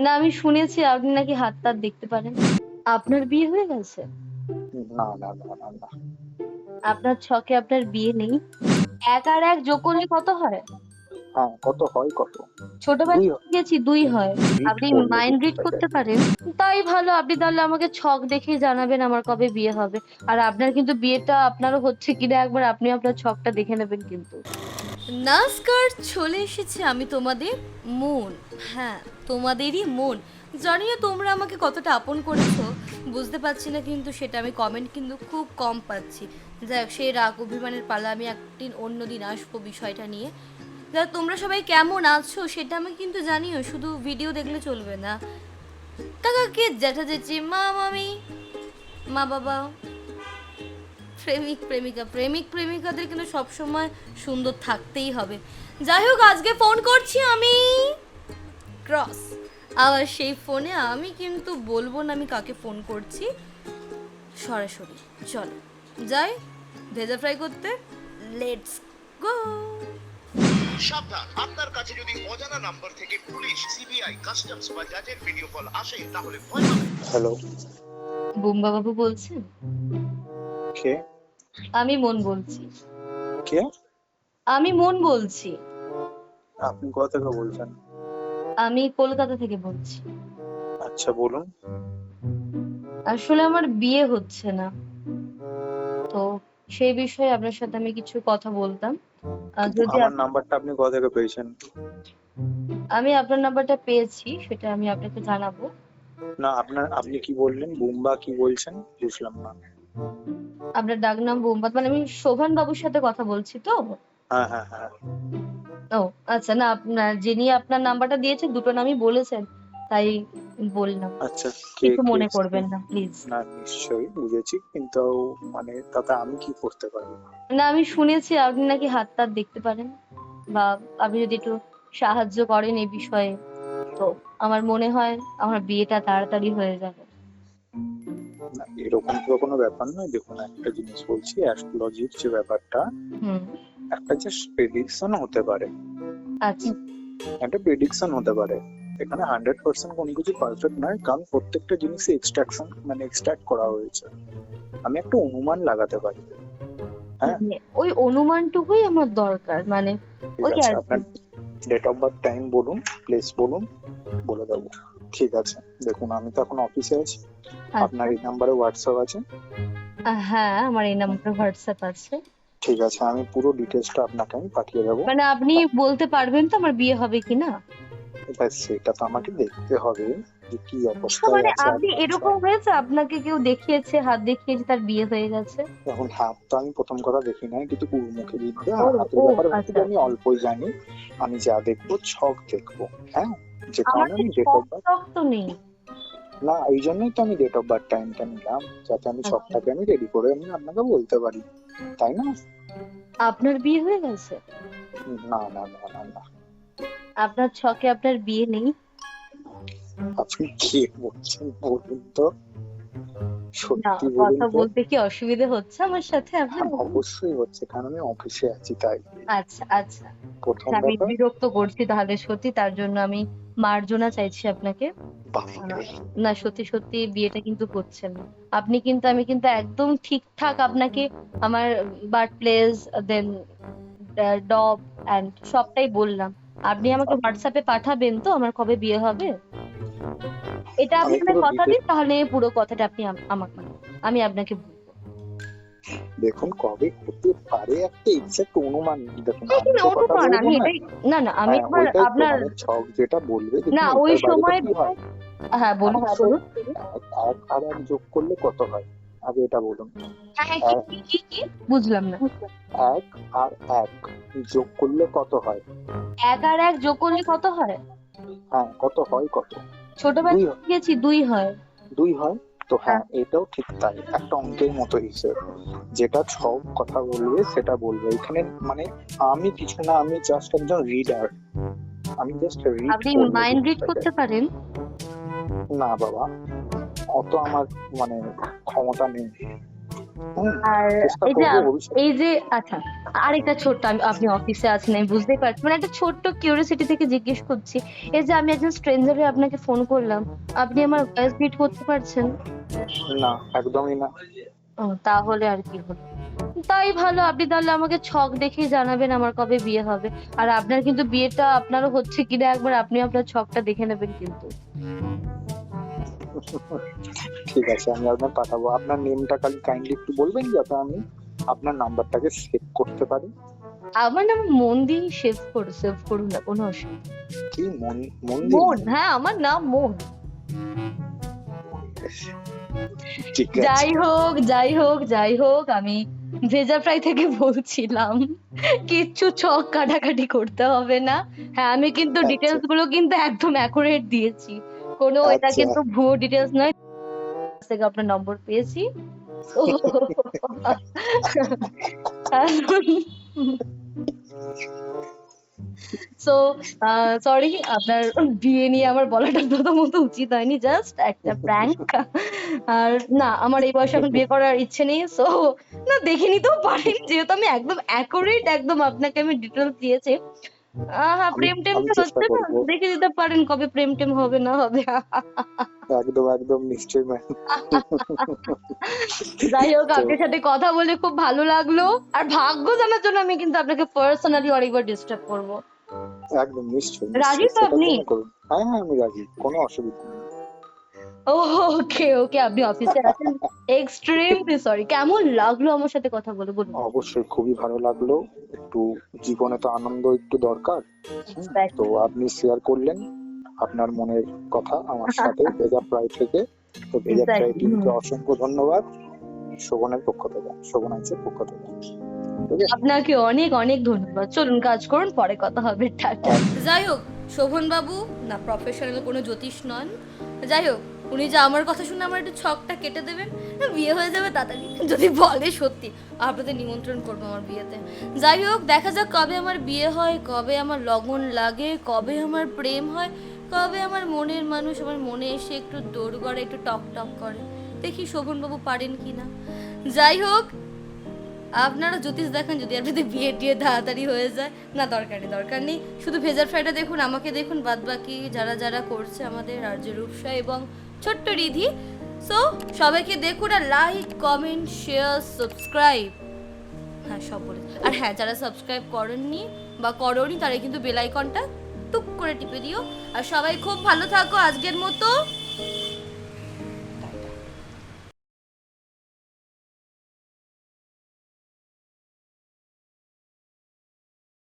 না, আমি শুনেছি আপনি নাকি হাত টাত দেখতে পারেন। আপনার বিয়ে হয়ে গেছে? না না না না না। আপনার ছকে আপনার বিয়ে নেই? ১ আর ১ যোগ করলে কত হয়? হ্যাঁ, কত হয় কত? ছোটবেলায় ২ হয়। শিখেছি ২ হয়। রিড আপনি করলে মাইন্ড রিড জিনিসটাকে। করতে পারেন? তাই ভালো। আপনি তাহলে আমাকে ছক দেখেই জানাবেন আমার কবে বিয়ে হবে। আর আপনার কিন্তু বিয়েটা আপনারও হচ্ছে কিনা একবার আপনি আপনার ছকটা দেখে নেবেন কিন্তু। নমস্কার, চলে এসেছি আমি তোমাদের মন। হ্যাঁ, তোমাদেরই মন। জানি না তোমরা আমাকে কতটা আপন করেছো, বুঝতে পারছি না, কিন্তু সেটা আমি কমেন্ট কিন্তু খুব কম পাচ্ছি। যাই হোক, সেই রাগ অভিমানের পালা আমি একদিন অন্যদিন আসবো বিষয়টা নিয়ে। যাই, তোমরা সবাই কেমন আছো সেটা আমি কিন্তু জানিও, শুধু ভিডিও দেখলে চলবে না। কাকা কে, জ্যাঠা জেঠি, মা মামি, মা বাবা, প্রেমিক প্রেমিকা, প্রেমিক প্রেমিকাদের কিন্তু সবসময় সুন্দর থাকতেই হবে। যাই হোক, আজকে ফোন করছি আমি ক্রস। আবার সেই ফোনে আমি কিন্তু বলবো না আমি কাকে ফোন করছি, সরাসরি চলো যাই ভেজা ফ্রাই করতে। Let's go. সাবধান, আপনার কাছে যদি অজানা নাম্বার থেকে পুলিশ, সিবিআই, কাস্টমস বা জাজের ভিডিও কল আসে তাহলে ভয় পাবেন। হ্যালো, বুম্বা বাবু বলছেন? কে? আমি মন বলছি। কে? আমি মন বলছি। আপনি কোথা থেকে বলছেন? আমি কলকাতা থেকে বলছি। আচ্ছা, বলুন। আসলে আমার বিয়ে হচ্ছে না, তো সেই বিষয়ে আপনার সাথে আমি কিছু কথা বলতাম। কিন্তু যদি আমার নাম্বারটা আপনি কোথা থেকে পেয়েছেন? আমি আপনার নাম্বারটা পেয়েছি, সেটা আমি আপনাকে জানাবো। না, আপনি কি বললেন? বুম্বা কি বলছেন? বুঝলাম না। আপনার ডাক নাম বোমবাত, মানে আমি শোভান বাবুর সাথে কথা বলছি তো? হ্যাঁ হ্যাঁ হ্যাঁ। ও আচ্ছা, না আপনার যিনি আপনার নাম্বারটা দিয়েছেন দুটো নামই বলেছেন, তাই বললাম। আচ্ছা, কে কিছু কে? মনে করবেন না প্লিজ। না, নিশ্চয়ই বুঝেছি, কিন্তু মানে তাতে আমি কি করতে পারি? না, আমি শুনেছি আপনি নাকি হাত টাত দেখতে পারেন, বা আপনি যদি একটু সাহায্য করেন এই বিষয়ে, তো আমার মনে হয় আমার বিয়েটা তাড়াতাড়ি হয়ে যাবে। না, এরকম তো কোনো ব্যাপার নয়। দেখুন, একটা জিনিস বলছি, অ্যাস্ট্রোলজির যে ব্যাপারটা, হুম। একটা জাস্ট প্রেডিকশন হতে পারে। আচ্ছা। একটা প্রেডিকশন হতে পারে। এখানে 100% কোনো কিছু পারফেক্ট নয়, কারণ প্রত্যেকটা জিনিসে এক্সট্রাকশন মানে এক্সট্রাক্ট করা হয়েছে। আমি একটা অনুমান লাগাতে পারি। হ্যাঁ, মানে ওই অনুমানটুকুই আমার দরকার, মানে ঠিক ওই আছে। আর কি। আপনার ডেট অফ বার্থ, টাইম বলুন, প্লেস বলুন, বলে দেবো। ঠিক আছে, দেখুন আমি তো এখন অফিসে আছি। আপনার আচ্ছা। এই নাম্বারে হোয়াটসঅ্যাপ আছে? হ্যাঁ, আমার এই নাম্বারে হোয়াটসঅ্যাপ আছে। ঠিক আছে, আমি পুরো ডিটেলসটা আপনাকে আমি পাঠিয়ে দেবো। মানে আপনি বলতে পারবেন তো আমার বিয়ে হবে কিনা? এবার সেটা তো আমাকে দেখতে হবে যে কি না, অবস্থায় মানে আছে আপনি আপনার এরকম সব। হয়েছে আপনাকে কেউ দেখিয়েছে, হাত দেখিয়েছে, তার বিয়ে হয়ে গেছে? এখন হাত তো আমি প্রথম কথা দেখি নাই, কিন্তু গুরুমুখী বিদ্যা ও হাতের ও ব্যাপারে আচ্ছা। মোটামুটি আমি অল্পই জানি। আমি যা দেখবো ছক দেখবো। হ্যাঁ, যে আমার কারণে কি আমি ডেট ছক অফ বার্থ, টক তো নেই। না এই জন্যই তো আমি ডেট অফ বার্থ টাইমটা নিলাম, যাতে আমি আচ্ছা, ছকটাকে আমি রেডি করে আমি আপনাকে বলতে পারি, তাই না? আপনার বিয়ে হয়ে গেছে? না না না না না। আপনার ছকে আপনার বিয়ে নেই? আপনি কি বলছেন বলুন তো, না, সত্যি বলুন কথা তো। বলতে কি অসুবিধা হচ্ছে আমার সাথে আপনার? হ্যাঁ, অবশ্যই হচ্ছে, কারণ আমি অফিসে আছি তাই। আচ্ছা আচ্ছা। প্রথম আচ্ছা, আমি ব্যাপার। বিরক্ত করছি তাহলে সত্যি, তার জন্য আমি মার্জনা চাইছি আপনাকে। বাপরে। না, সত্যি সত্যি বিয়েটা কিন্তু হচ্ছে না। আপনি কিন্তু, আমি কিন্তু একদম ঠিকঠাক আপনাকে আমার বার্থ প্লেস, দেন ডব এন্ড সবটাই বললাম। আপনি আমাকে হোয়াটসঅ্যাপে পাঠাবেন তো আমার কবে বিয়ে হবে? এটা আপনি আমি আমাকে পুরো কথা ডিটেল, দিন, তাহলে পুরো কথাটা আপনি আমাকে, আমি আপনাকে বলবো। দেখুন কবে হতে পারে একটা এক্সাক্ট অনুমান। দেখুন আমি দেখুন, তো কথা অনুমান বলবো আমি না। এটাই, না না আমি হ্যাঁ, একবার ওইটাই তো আপনার, মানে ছক যেটা বলবে, না দেখুন ওই ওইটার বাইরে তো সময়, কি হয়। হ্যাঁ হ্যাঁ, বলুন বলুন। এক এক আর এক যোগ করলে কত হয়, আগে এটা বলুন। হ্যাঁ হ্যাঁ, কি এক, কি কি কি বুঝলাম না। এক আর এক যোগ করলে কত হয়? ১ আর ১ যোগ করলে কত হয়? হ্যাঁ, কত হয় কত? ছোটবেলায় ২ হয়। শিখেছি ২ হয়। ২ হয়। তো হ্যাঁ। হ্যাঁ, এটাও ঠিক তাই, একটা অঙ্কের মতো হিসেব। যেটা ছক কথা বলবে সেটা বলবে এখানে। মানে আমি কিছু না, আমি জাস্ট একজন রিডার। আমি জাস্ট রিড আপনি করবো মাইন্ড রিড জিনিসটাকে। করতে পারেন? না বাবা, অত আমার মানে ক্ষমতা নেই। আর চেষ্টা এই যে করবো ভবিষ্যতে। এই যে আচ্ছা, আরেকটা ছোট্ট, আপনি অফিসে আছেন আমি বুঝতেই পারছি, মানে একটা ছোট্ট কিউরিওসিটি থেকে জিজ্ঞেস করছি, এই যে আমি একজন স্ট্রেঞ্জারে আপনাকে ফোন করলাম, আপনি আমার ভয়েস বিট করতে পারছেন? না, একদমই না। ও, তাহলে আর কি হলো, তাই ভালো। আপনি তাহলে আমাকে ছক দেখেই জানাবেন আমার কবে বিয়ে হবে। আর আপনার কিন্তু বিয়েটা আপনারও হচ্ছে কিনা একবার আপনি আপনার ছকটা দেখে নেবেন কিন্তু। ঠিক আছে, আমি আপনার পাঠাবো। আপনার নেমটা কাইন্ডলি একটু বলবেন, যাতে আমি আপনার নাম্বারটাকে সেভ করতে পারি। আমার নাম মন দিয়ে সেভ করুন না, কোনো অসুবিধা নেই। কি মন্দির? মন, হ্যাঁ আমার নাম মন। ঠিক আছে। যাই হোক, আমি ভেজা ফ্রাই থেকে বলছিলাম, কিচ্ছু ছক কাটাকাটি করতে হবে না। হ্যাঁ, আমি কিন্তু আচ্ছা, ডিটেলস গুলো কিন্তু একদম অ্যাকুরেট দিয়েছি, কোনো এটা আচ্ছা। কিন্তু ভুয়ো ডিটেলস নয়। থেকে আপনার নম্বর পেয়েছি। সো সরি, আপনার বিয়ে নিয়ে আমার বলাটা প্রথমত উচিত হয়নি, জাস্ট একটা প্র্যাঙ্ক। আর না, আমার এই বয়সে এখন বিয়ে করার ইচ্ছে নেই। সো না, দেখে নিতেও পারেন, যেহেতু আমি একদম অ্যাকুরেট একদম আপনাকে আমি ডিটেলস দিয়েছি। হ্যাঁ, আমি প্রেম টেম আমি তো চেষ্টা হচ্ছে না, করবো। দেখে দিতে পারেন কবে প্রেম টেম হবে না হবে। একদম একদম নিশ্চয়ই ম্যাম। যাই হোক, তো আপনার সাথে কথা বলে খুব ভালো লাগলো। আর ভাগ্য জানার জন্য আমি কিন্তু আপনাকে পার্সোনালি অনেকবার ডিস্টার্ব করব। একদম নিশ্চয়ই রাজি নিশ্চয়ই, তো সেটার আপনি? জন্য করুন। হ্যাঁ হ্যাঁ, আমি রাজি, কোনো অসুবিধা নেই। ওকে ওকে, আপনি অফিসে আছেন, এক্সট্রিমলি সরি। কেমন লাগলো আমার সাথে কথা বলে বলুন? অবশ্যই খুবই ভালো লাগলো। একটু জীবনে তো আনন্দ একটু দরকার। তো আপনি শেয়ার করলেন আপনার মনের কথা আমার সাথে ভেজা ফ্রাই থেকে। তো ভেজা ফ্রাই Exactly. টিমকে অসংখ্য ধন্যবাদ, শোভনের পক্ষ থেকে, শোভনাইসের পক্ষ থেকে। ঠিক আছে। আপনাকে অনেক অনেক ধন্যবাদ। চলুন কাজ করুন, পরে কথা হবে, টাটা। যাই হোক, শোভন বাবু না প্রফেশনাল কোনো জ্যোতিষ নন। যাই হোক, উনি যে আমার কথা শুনে আমার একটু ছকটা কেটে দেবেন, বিয়ে হয়ে যাবে তাড়াতাড়ি যদি বলে সত্যি। আপনাদের নিমন্ত্রণ করবো আমার বিয়েতে। যাই হোক, দেখা যাক কবে আমার বিয়ে হয়, কবে আমার লগন লাগে, কবে আমার প্রেম হয়, কবে আমার মনের মানুষ আমার মনে এসে একটু দৌড় করে, একটু টক টক করে। দেখি শোভন বাবু পারেন কিনা। যাই হোক, আপনারা জ্যোতিষ দেখেন যদি আপনাদের বিয়ে টিয়ে তাড়াতাড়ি হয়ে যায়। না, দরকার নেই, শুধু ভেজার ফ্রাইটা দেখুন, আমাকে দেখুন, বাদ বাকি যারা যারা করছে আমাদের আরজে রূপসা এবং ছোট্ট রিধি। সো সবাইকে দেখুন, আর লাইক কমেন্ট শেয়ার সাবস্ক্রাইব, হ্যাঁ সব বলে। আর হ্যাঁ, যারা সাবস্ক্রাইব করেননি বা করোনি তারা কিন্তু বেল আইকনটা টুক করে টিপে দিও। আর সবাই খুব ভালো থাকো, আজকের মতো